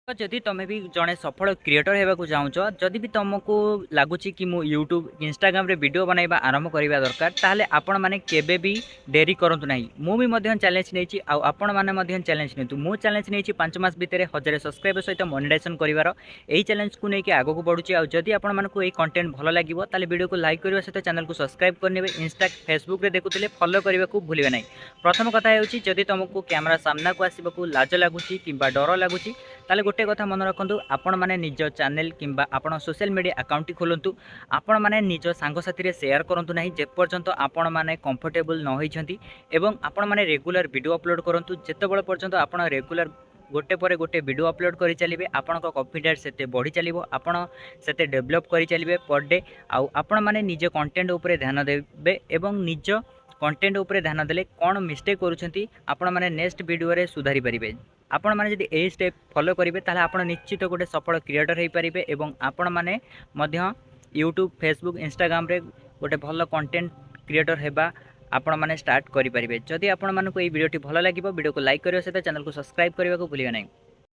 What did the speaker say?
तो जदि तुम भी जड़े सफल क्रिएटर होगा चाहूच जदि भी तुमको लगुच कि मु यूट्यूब इंस्टाग्राम रे वीडियो बनैबा आरंभ करवा दरकार ताहले आपण माने केबे भी डेरी करंतु नाही। मु भी मध्य चैलेंज नहीं आपण माने मध्य चैलेंज नहीं। मु चैलेंज नहीं 5 मास भितर 1000 सब्सक्राइबर सहित मोनेटाइजेशन करिवार एही चैलेंज को लेके आगो को बढ़ुची। आ जदि आपण मानको एही कंटेंट भलो लागिवो ताले वीडियो को लाइक करबा सहित चैनल को सब्सक्राइब करनेबे। इंस्टा फेसबुक रे देखुतले फॉलो करबा को भूलिबे नाही। प्रथम कथा हेउची जदि तुमको कैमरा सामना को आसीबा को लाज लागुची किबा डर लागुची ताले गोटे कथा मन रखु आपण मैंने निज चैनल किंबा आपण सोशल मीडिया अकाउंट खोलतु। आपण मैंने निज सांगसाथी शेयर करूँ ना जेपर्यंत आपण मैंने कंफर्टेबल न होती एवं आपण मैंने रेगुलर वीडियो अपलोड करूँ जितेबाला पर्यंत आपण रेगुलर गोटे पर गोटे वीडियो अपलोड कर चलिए आपण कॉन्फिडेंस से बढ़ी चलो आपण से डेभलप कर चलिए पर डे। आपण मैंने निज कंटेंट उपर ध्यान देवे एवं निज कंटेंट उपर ध्यान देले कौन मिस्टेक करुँच आपण मैंने नेक्स्ट वीडियो रे सुधारी पारिबे। आपण माने जदि ए स्टेप फॉलो करेंगे ताले आपण निश्चित गोटे सफल क्रिएटर हो पारे एवं आपण माने मध्य यूट्यूब फेसबुक इंस्टाग्राम रे गोटे भल कंटेंट क्रिएटर हेबा आपण माने स्टार्ट करि पारिबे। जदि आपण मानको ए वीडियोटी भल लागिबो वीडियो को लाइक करियो सहित चैनल को सब्सक्राइब करने को भूलिए नहीं।